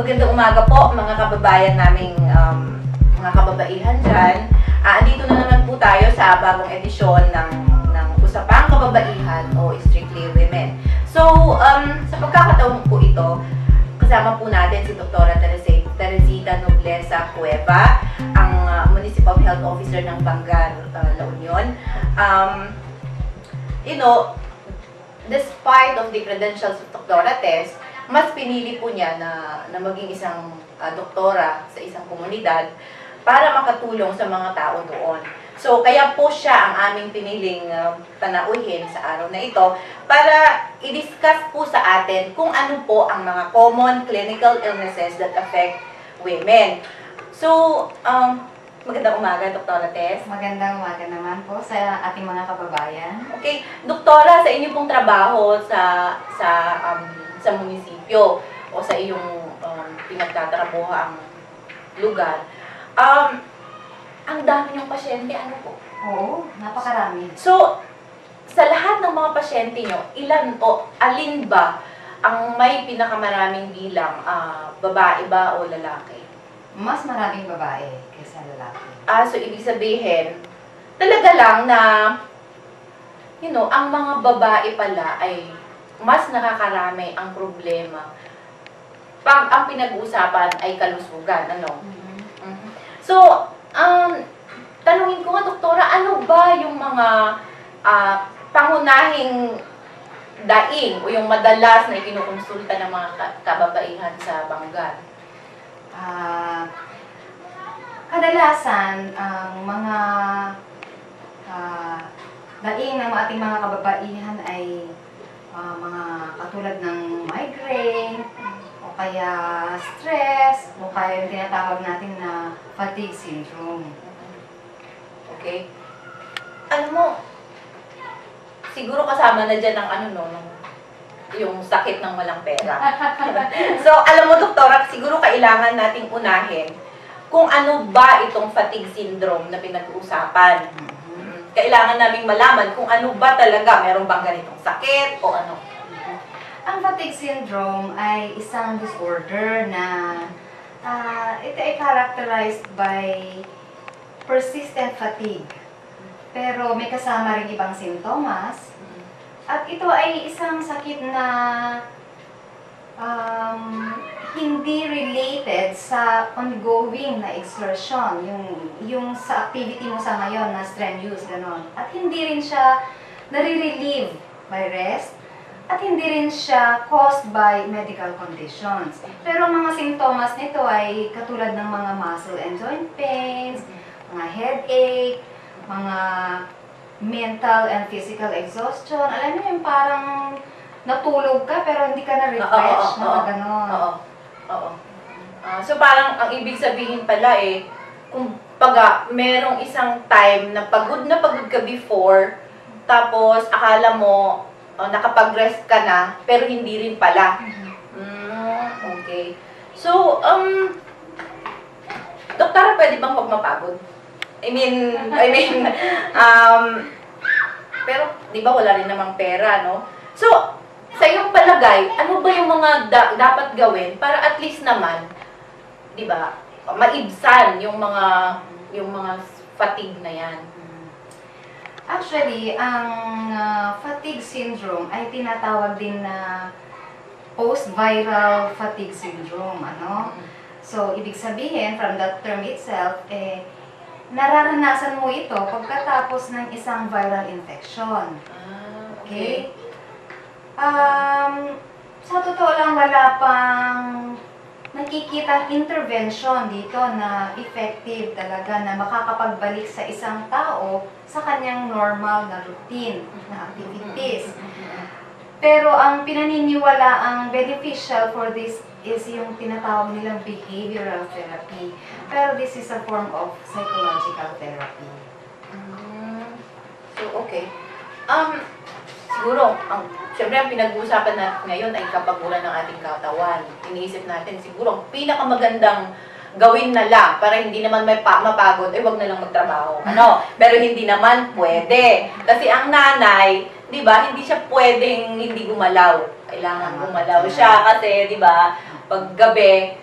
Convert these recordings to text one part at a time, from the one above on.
Magandang umaga po mga kababayan naming mga kababaihan dyan. Andito na naman po tayo sa bagong edisyon ng Usapang Kababaihan o Strictly Women. So, sa pagkakataon po ito, kasama po natin si Dr. Teresita Nobleza Cueva, ang Municipal Health Officer ng Bangar, La Union. Despite of the credentials of Dr. Tess, mas pinili po niya na maging isang doktora sa isang komunidad para makatulong sa mga tao doon. So, kaya po siya ang aming piniling panauhin sa araw na ito para i-discuss po sa atin kung ano po ang mga common clinical illnesses that affect women. So, magandang umaga, Dr. Tess. Magandang umaga naman po sa ating mga kababayan. Okay, Doktora, sa inyong pong trabaho sa munisipyo o sa iyong pinagtatrabuhang lugar, ang dami niyong pasyente, ano po? Oo, napakarami. So, sa lahat ng mga pasyente niyo, alin ba ang may pinakamaraming bilang, babae ba o lalaki? Mas maraming babae kaysa lalaki. So ibig sabihin, talaga lang na, ang mga babae pala ay mas nakakarami ang problema pag ang pinag-uusapan ay kalusugan, ano? So, tanungin ko nga, Doktora, ano ba yung mga pangunahing daing o yung madalas na ikinukonsulta ng mga kababaihan sa Bangar? Kadalasan, ang mga daing ng ating mga kababaihan ay mga katulad ng migraine, o kaya stress, o kaya yung tinatawag natin na fatigue syndrome. Okay? Ano mo, siguro kasama na dyan ang yung sakit ng walang pera. So, alam mo, Doktora, siguro kailangan nating unahin kung ano ba itong fatigue syndrome na pinag-uusapan. Kailangan naming malaman kung ano ba talaga, meron bang ganitong sakit o ano. Ang fatigue syndrome ay isang disorder na ito ay characterized by persistent fatigue. Pero may kasama rin ibang sintomas. At ito ay isang sakit na hindi related sa ongoing na exertion, yung sa activity mo sa ngayon na strenuous, gano'n. At hindi rin siya nare-relieve by rest, at hindi rin siya caused by medical conditions. Pero mga sintomas nito ay katulad ng mga muscle and joint pains, mga headache, mga mental and physical exhaustion. Alam niyo yung parang natulog ka pero hindi ka na-refresh, na gano'n. Oo. So parang ang ibig sabihin pala kung merong isang time na pagod ka before, tapos akala mo nakapag-rest ka na, pero hindi rin pala. Okay. So, Doktora, pwede bang huwag mapagod? Pero, di ba, wala rin namang pera, no? So, sa iyong palagay, ano ba yung mga dapat gawin para at least naman, di ba, maibsan yung mga fatigue na yan? Actually, ang fatigue syndrome ay tinatawag din na post-viral fatigue syndrome, ano? So, ibig sabihin, from that term itself, nararanasan mo ito pagkatapos ng isang viral infection. Okay? Sa totoo lang, wala pang nakikita intervention dito na effective talaga na makakapagbalik sa isang tao sa kanyang normal na routine na activities. Pero ang pinaniniwala ang beneficial for this is yung tinatawag nilang behavioral therapy. Pero this is a form of psychological therapy. So, okay. Siguro, siyempre ang pinag-uusapan natin ngayon ay kapaguran ng ating katawan. Iniisip natin, siguro ang pinakamagandang gawin na lang para hindi naman may mapagod, wag na lang magtrabaho. Pero hindi naman pwede. Kasi ang nanay, di ba, hindi siya pwedeng hindi gumalaw. Kailangan gumalaw siya kasi, di ba, pag gabi,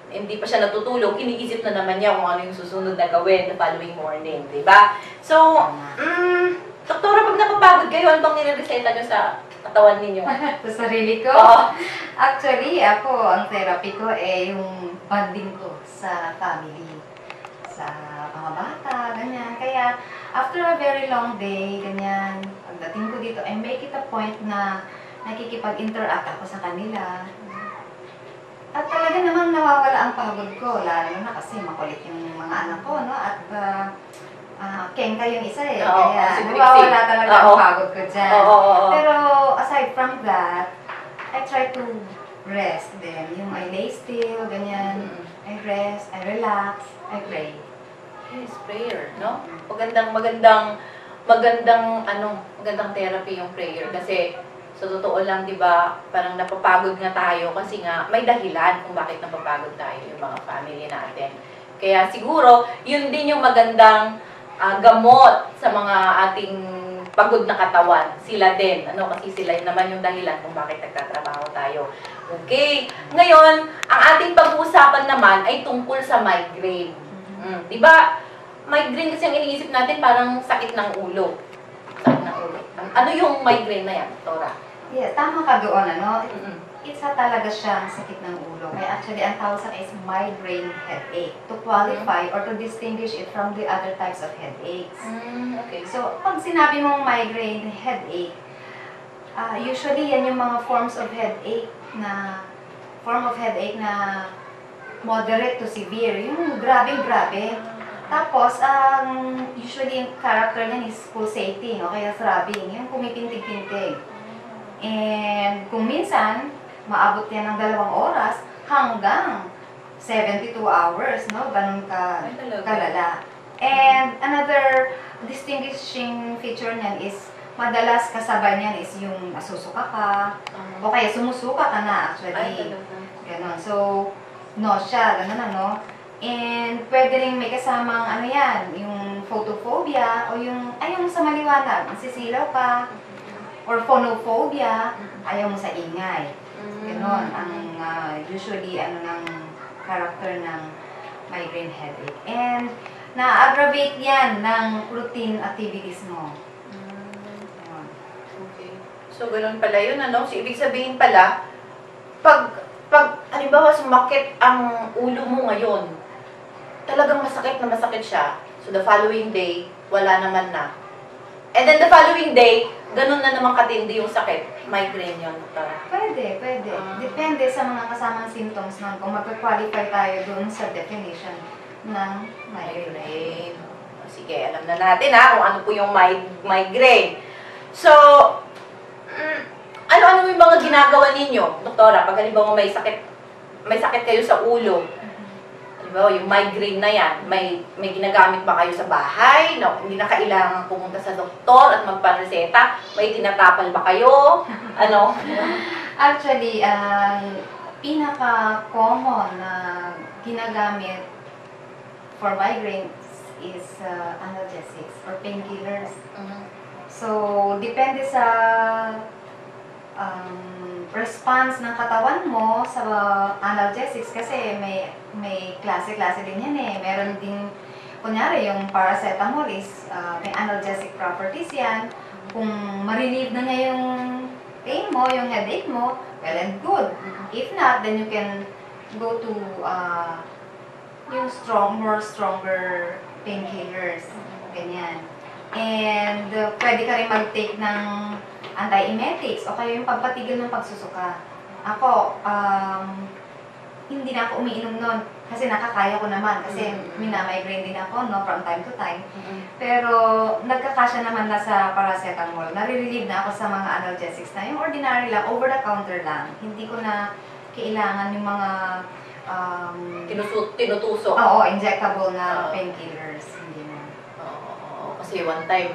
hindi pa siya natutulog, iniisip na naman niya kung ano yung susunod na gawin the following morning, di ba? So, doktora, pag napapagod kayo, ano bang nire-reseta nyo sa katawan ninyo? Sa sarili ko? Oo. Actually, ako, ang therapy ko yung bonding ko sa family. Sa mga bata, ganyan. Kaya, after a very long day, ganyan, pagdating ko dito, I make it a point na nakikipag-interact ako sa kanila. At talaga namang nawawala ang pagod ko, lalo na kasi makulit yung mga anak ko, no? At kengka yung isa Oo, kaya si Trixie. nawawala talaga Oo. ang pagod ko dyan. Oo. Pero aside from that, I try to rest din. Yung I lay still, ganyan. I rest, I relax, I pray. Yes, prayer, no? Magandang therapy yung prayer kasi sa totoo lang, 'di ba, parang napapagod nga tayo kasi nga may dahilan kung bakit napapagod tayo yung mga family natin. Kaya siguro, yun din yung magandang gamot sa mga ating pagod na katawan. Sila din, kasi sila naman yung dahilan kung bakit nagtatrabaho tayo. Okay. Ngayon, ang ating pag-uusapan naman ay tungkol sa migraine. Di ba? Migraine kasi ang iniisip natin parang sakit ng ulo. Sakit ng ulo. Ano yung migraine na yan, Tora? Yeah, tama ka doon, Isa talaga siyang sakit ng ulo. Kaya actually, ang tawag sa is migraine headache. To qualify or to distinguish it from the other types of headaches. Okay. So, pag sinabi mong migraine headache, usually yan yung mga form of headache na moderate to severe. Yung grabe-grabe. Tapos, usually yung character niyan is pulsating o kaya throbbing. Yung pumipintig-pintig. And kung minsan, maabot yan ng 2 oras hanggang 72 hours, no? Ganun kalala. And another distinguishing feature niyan is madalas kasabay niyan is yung nasusuka ka o kaya sumusuka ka na actually. Ganon. So, nausea, ganon And pwede rin may kasamang yung photophobia o yung sa maliwanag, nasisilaw ka or phonophobia, ayaw mo sa ingay. Ganon ang usually ng character ng migraine headache. And na-aggravate yan ng routine activities mo. Okay. So, ganun pala yun, So, ibig sabihin pala, pag halimbawa sumakit ang ulo mo ngayon, talagang masakit siya. So, the following day, wala naman na. And then the following day, ganun na naman katindi yung sakit. Migraine yun. Pwede. Depende sa mga kasamang symptoms nun. Kung mag-qualify tayo dun sa definition ng migraine. Sige, alam na natin kung ano po yung migraine. So, ano yung mga ginagawa ninyo, doktora, pag halimbawa may sakit kayo sa ulo, halimbawa yung migraine na yan, may ginagamit ba kayo sa bahay? No, hindi na kailangan pumunta sa doktor at magpareseta? May tinatapal ba kayo? Actually, pinaka-common na ginagamit for migraine is analgesics or painkillers. So, depende sa response ng katawan mo sa analgesics kasi may klase-klase din yan Meron din, kunyari, yung paracetamol is may analgesic properties yan. Kung ma-relieve na niya yung pain mo, yung headache mo, well and good. If not, then you can go to yung stronger painkillers. Ganyan. And pwede ka rin mag-take ng antiemetics o kaya yung pagpatigil ng pagsusuka. Ako, hindi na ako umiinom nun kasi nakakaya ko naman kasi mina-migraine din ako from time to time. Pero nagkakasya naman na sa paracetamol. Nare-relieve na ako sa mga analgesics na yung ordinary lang, over-the-counter lang. Hindi ko na kailangan yung mga tinutusok. Oo, injectable na painkillers. Hindi na. Kasi one time,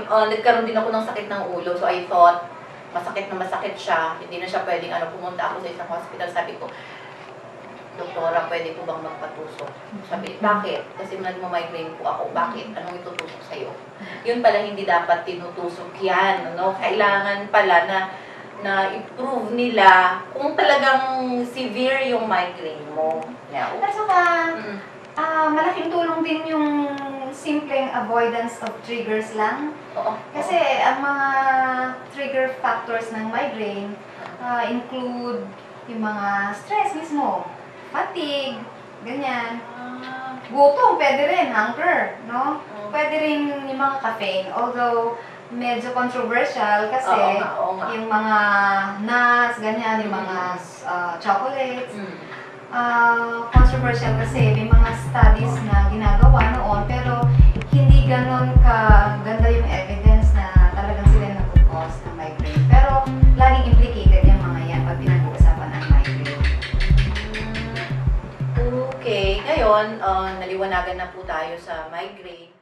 nagkaroon din ako ng sakit ng ulo. So I thought, masakit siya. Hindi na siya pwedeng pumunta ako sa isang hospital. Sabi ko, doktora, pwede po bang magpatusok? Sabi, bakit? Kasi nagmamigraine po ako. Bakit? Anong itutusok sa'yo? Yun pala, hindi dapat tinutusok yan. Kailangan pala na na i-prove nila kung talagang severe yung migraine mo. Yeah. At saka, Mm. malaking tulong din yung simpleng avoidance of triggers lang. Oo. Kasi ang mga trigger factors ng migraine include yung mga stress mismo, fatigue, ganyan. Gutom, pwede rin, hunger, no? Pwede rin yung mga caffeine, although medyo controversial kasi Oo nga. yung mga nuts, ganyan, yung mga chocolates. Mm. Controversial kasi may mga studies na ginagawa noon pero hindi ganon kaganda yung evidence na talagang sila nag-cause ng migraine. Pero laging implicated yung mga yan pag pinag-uusapan ng migraine. Okay, ngayon, naliwanagan na po tayo sa migraine.